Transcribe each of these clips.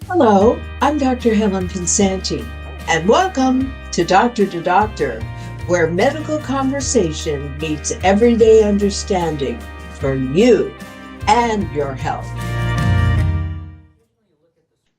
Hello, I'm Dr. Helen Pinsanti, and welcome to Doctor, where medical conversation meets everyday understanding for you and your health.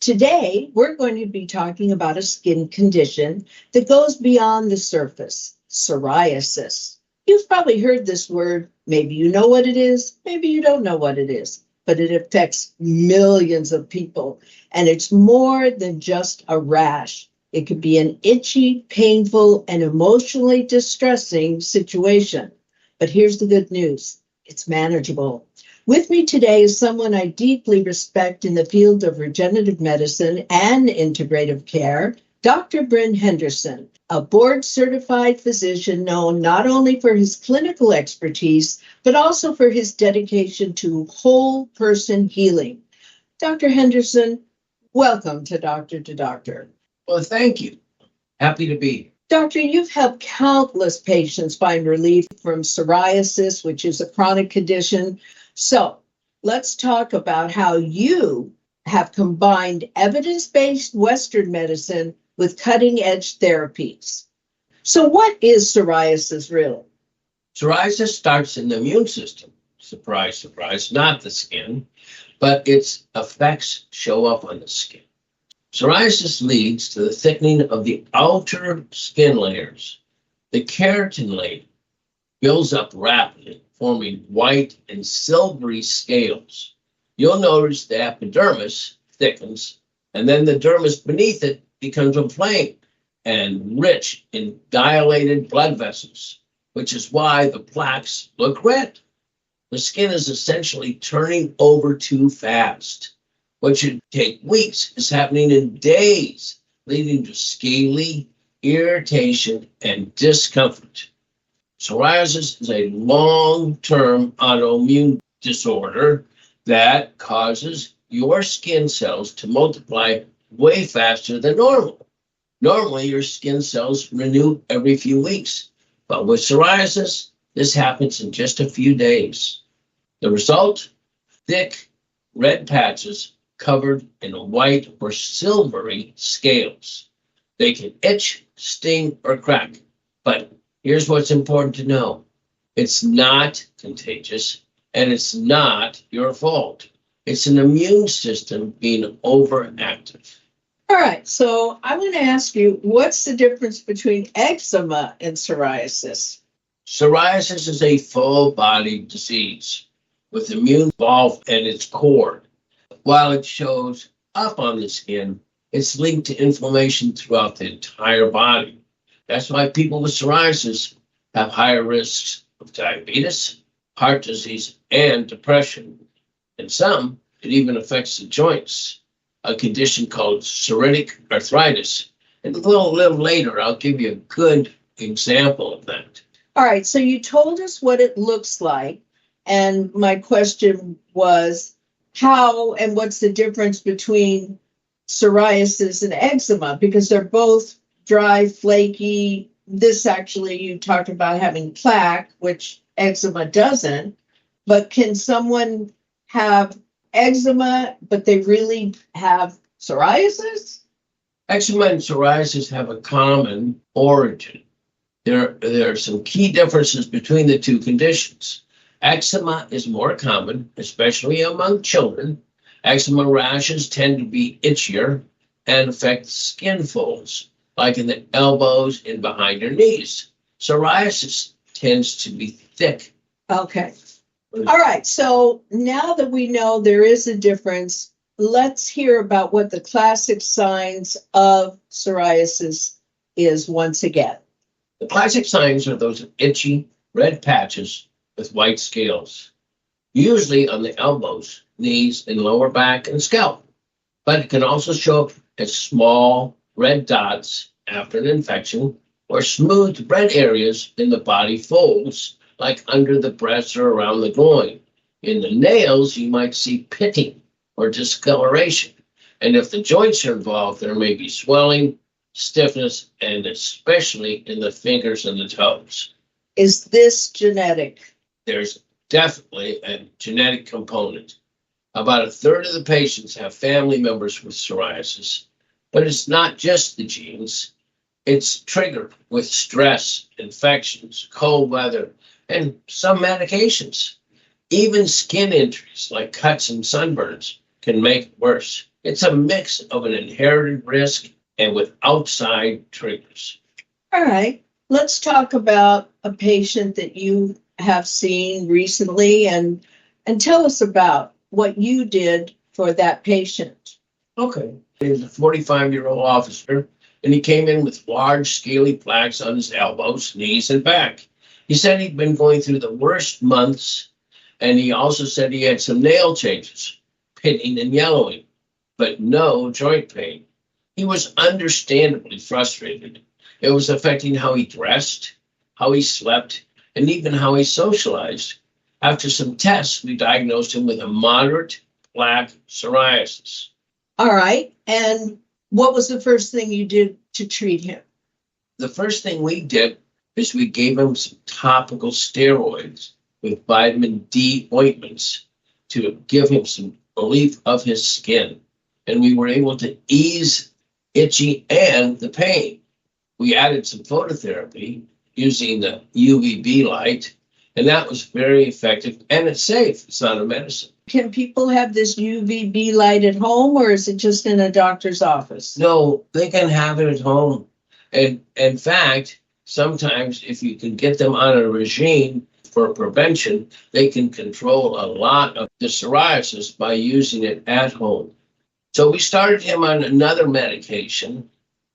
Today, we're going to be talking about a skin condition that goes beyond the surface, psoriasis. You've probably heard this word. Maybe you know what it is, maybe you don't know what it is, but it affects millions of people. And it's more than just a rash. It could be an itchy, painful, and emotionally distressing situation. But here's the good news. It's manageable. With me today is someone I deeply respect in the field of regenerative medicine and integrative care, Dr. Bryn Henderson, a board-certified physician known not only for his clinical expertise, but also for his dedication to whole person healing. Dr. Henderson, welcome to Doctor. Well, thank you. Happy to be here. Doctor, you've helped countless patients find relief from psoriasis, which is a chronic condition. So let's talk about how you have combined evidence-based Western medicine with cutting-edge therapies. So what is psoriasis really? Psoriasis starts in the immune system. Surprise, surprise, not the skin, but its effects show up on the skin. Psoriasis leads to the thickening of the outer skin layers. The keratin layer builds up rapidly, forming white and silvery scales. You'll notice the epidermis thickens, and then the dermis beneath it becomes inflamed and rich in dilated blood vessels, which is why the plaques look red. The skin is essentially turning over too fast. What should take weeks is happening in days, leading to scaly, irritation, and discomfort. Psoriasis is a long-term autoimmune disorder that causes your skin cells to multiply way faster than normal. Normally, your skin cells renew every few weeks, but with psoriasis, this happens in just a few days. The result? Thick, red patches covered in white or silvery scales. They can itch, sting, or crack, but here's what's important to know. It's not contagious, and it's not your fault. It's an immune system being overactive. All right, so I want to ask you, what's the difference between eczema and psoriasis? Psoriasis is a full-body disease with immune involved at its core. While it shows up on the skin, it's linked to inflammation throughout the entire body. That's why people with psoriasis have higher risks of diabetes, heart disease, and depression. And some, it even affects the joints, a condition called psoriatic arthritis. And a little later, I'll give you a good example of that. All right, so you told us what it looks like, and my question was how and what's the difference between psoriasis and eczema, because they're both dry, flaky. This actually, you talked about having plaque, which eczema doesn't, but can someone have eczema, but they really have psoriasis? Eczema and psoriasis have a common origin. There are some key differences between the two conditions. Eczema is more common, especially among children. Eczema rashes tend to be itchier and affect skin folds, like in the elbows and behind your knees. Psoriasis tends to be thick. Okay. All right. So now that we know there is a difference, let's hear about what the classic signs of psoriasis is once again. The classic signs are those itchy, red patches with white scales, usually on the elbows, knees, and lower back and scalp. But it can also show up as small red dots after an infection or smooth red areas in the body folds, like under the breast or around the groin. In the nails, you might see pitting or discoloration. And if the joints are involved, there may be swelling, stiffness, and especially in the fingers and the toes. Is this genetic? There's definitely a genetic component. About a third of the patients have family members with psoriasis, but it's not just the genes. It's triggered with stress, infections, cold weather, and some medications. Even skin injuries like cuts and sunburns can make it worse. It's a mix of an inherited risk and with outside triggers. All right. Let's talk about a patient that you have seen recently and tell us about what you did for that patient. Okay. He was a 45-year-old officer, and he came in with large, scaly plaques on his elbows, knees, and back. He said he'd been going through the worst months, and he also said he had some nail changes, pitting and yellowing, but no joint pain. He was understandably frustrated. It was affecting how he dressed, how he slept, and even how he socialized. After some tests, we diagnosed him with a moderate plaque psoriasis. All right. And what was the first thing you did to treat him? The first thing we did is we gave him some topical steroids with vitamin D ointments to give him some relief of his skin. And we were able to ease itching and the pain. We added some phototherapy using the UVB light, and that was very effective, and it's safe. It's not a medicine. Can people have this UVB light at home, or is it just in a doctor's office? No, they can have it at home. And in fact, sometimes if you can get them on a regime for prevention, they can control a lot of the psoriasis by using it at home. So we started him on another medication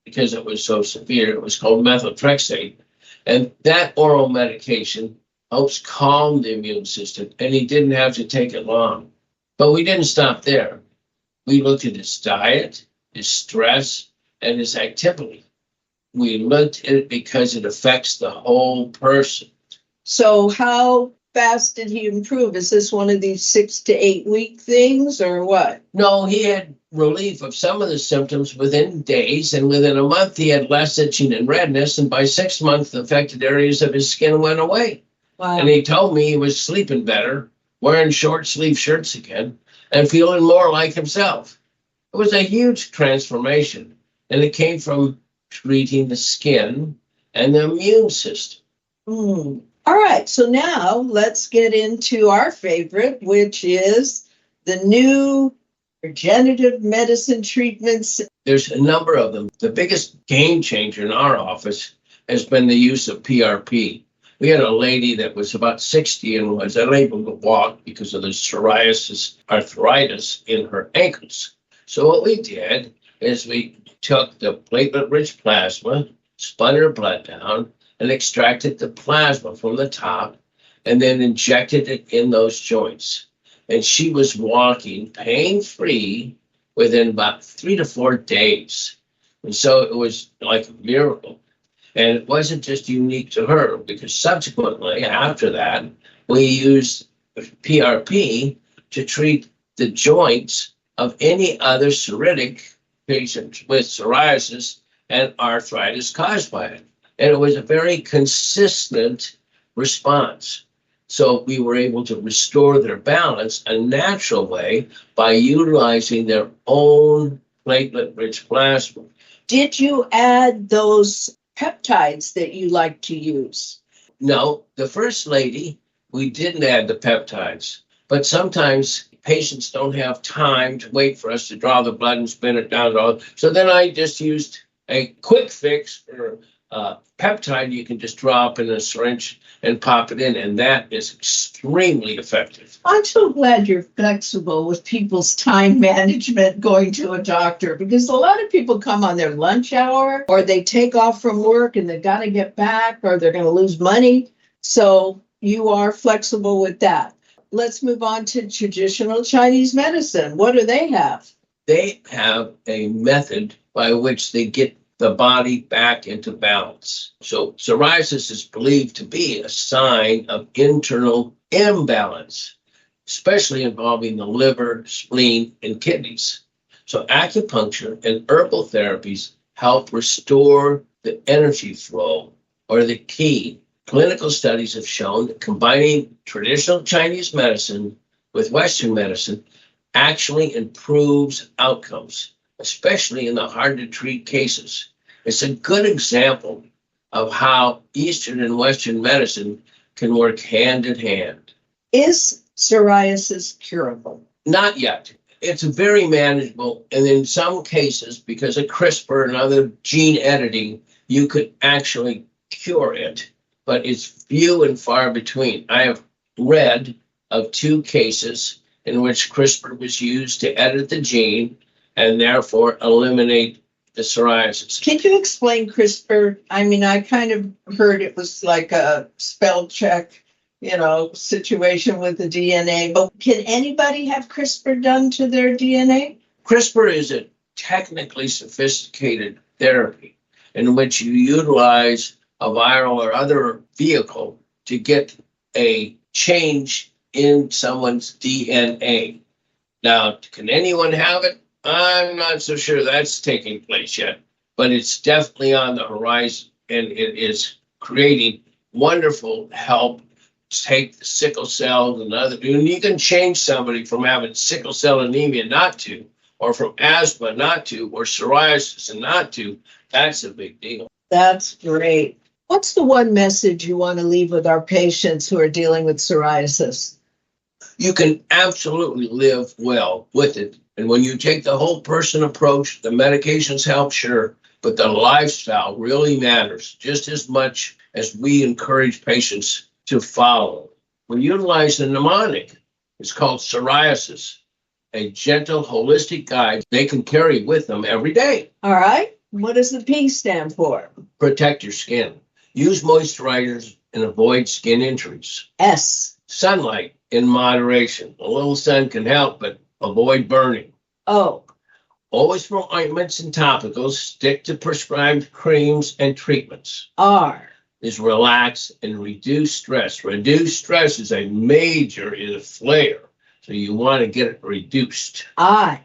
because it was so severe. It was called methotrexate. And that oral medication helps calm the immune system, and he didn't have to take it long. But we didn't stop there. We looked at his diet, his stress, and his activity. We looked at it because it affects the whole person. So how fast did he improve? Is this one of these 6 to 8 week things or what? No, he had relief of some of the symptoms within days, and within a month he had less itching and redness, and by 6 months the affected areas of his skin went away. Wow. And he told me he was sleeping better, wearing short sleeve shirts again, and feeling more like himself. It was a huge transformation, and it came from treating the skin and the immune system. All right, so now let's get into our favorite, which is the new regenerative medicine treatments. There's a number of them. The biggest game changer in our office has been the use of PRP. We had a lady that was about 60 and was unable to walk because of the psoriasis arthritis in her ankles. So what we did is we took the platelet-rich plasma, spun her blood down, and extracted the plasma from the top, and then injected it in those joints. And she was walking pain-free within about 3 to 4 days. And so it was like a miracle. And it wasn't just unique to her, because subsequently, after that, we used PRP to treat the joints of any other psoriatic patient with psoriasis and arthritis caused by it. And it was a very consistent response. So we were able to restore their balance a natural way by utilizing their own platelet-rich plasma. Did you add those peptides that you like to use? No, the first lady, we didn't add the peptides. But sometimes patients don't have time to wait for us to draw the blood and spin it down. So then I just used a quick fix for peptide you can just drop in a syringe and pop it in, and that is extremely effective. I'm so glad you're flexible with people's time management going to a doctor, because a lot of people come on their lunch hour, or they take off from work and they've got to get back, or they're going to lose money. So you are flexible with that. Let's move on to traditional Chinese medicine. What do they have? They have a method by which they get the body back into balance. So psoriasis is believed to be a sign of internal imbalance, especially involving the liver, spleen, and kidneys. So acupuncture and herbal therapies help restore the energy flow, or the qi. Clinical studies have shown that combining traditional Chinese medicine with Western medicine actually improves outcomes, especially in the hard to treat cases. It's a good example of how Eastern and Western medicine can work hand in hand. Is psoriasis curable? Not yet. It's very manageable, and in some cases, because of CRISPR and other gene editing, you could actually cure it, but it's few and far between. I have read of 2 cases in which CRISPR was used to edit the gene and therefore eliminate the psoriasis. Can you explain CRISPR? I mean, I kind of heard it was like a spell check, situation with the DNA, but can anybody have CRISPR done to their DNA? CRISPR is a technically sophisticated therapy in which you utilize a viral or other vehicle to get a change in someone's DNA. Now, can anyone have it? I'm not so sure that's taking place yet, but it's definitely on the horizon, and it is creating wonderful help. Take the sickle cell and you can change somebody from having sickle cell anemia not to, or from asthma not to, or psoriasis and not to. That's a big deal. That's great. What's the one message you want to leave with our patients who are dealing with psoriasis? You can absolutely live well with it. And when you take the whole person approach, the medications help, sure, but the lifestyle really matters just as much as we encourage patients to follow. We utilize the mnemonic. It's called Psoriasis, a gentle, holistic guide they can carry with them every day. All right. What does the P stand for? Protect your skin. Use moisturizers and avoid skin injuries. S. Sunlight in moderation. A little sun can help, but avoid burning. O. Always for ointments and topicals, stick to prescribed creams and treatments. R. Is relax and reduce stress. Reduce stress is a major flare, so you want to get it reduced. I.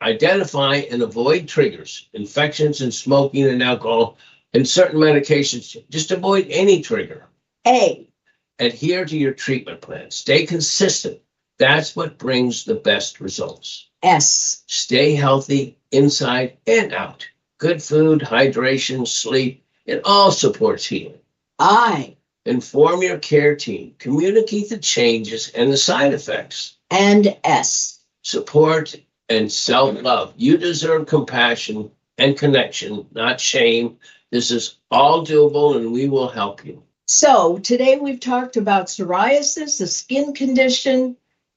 Identify and avoid triggers, infections and smoking and alcohol, and certain medications. Just avoid any trigger. A. Adhere to your treatment plan. Stay consistent. That's what brings the best results. S. Stay healthy inside and out. Good food, hydration, sleep, it all supports healing. I. Inform your care team. Communicate the changes and the side effects. And S. Support and self-love. You deserve compassion and connection, not shame. This is all doable, and we will help you. So today we've talked about psoriasis, a skin condition,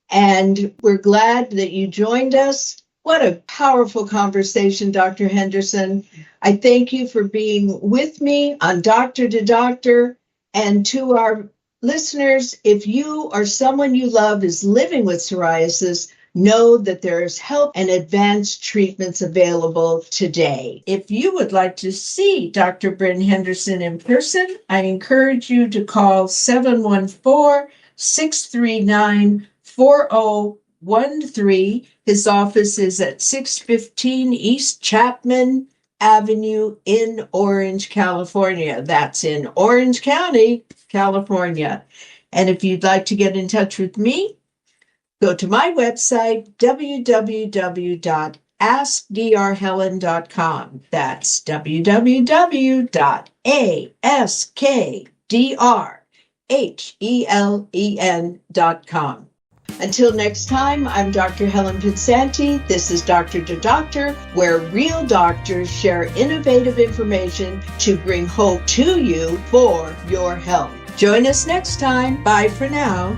and we're glad that you joined us. What a powerful conversation, Dr. Henderson. I thank you for being with me on Doctor to Doctor. And to our listeners, if you or someone you love is living with psoriasis, know that there's help and advanced treatments available today. If you would like to see Dr. Bryn Henderson in person, I encourage you to call 714-639-4013. His office is at 615 East Chapman Avenue in Orange, California. That's in Orange County, California. And if you'd like to get in touch with me, go to my website, www.askdrhelen.com. That's www.askdrhelen.com. Until next time, I'm Dr. Helen Pinsanti. This is Doctor to Doctor, where real doctors share innovative information to bring hope to you for your health. Join us next time. Bye for now.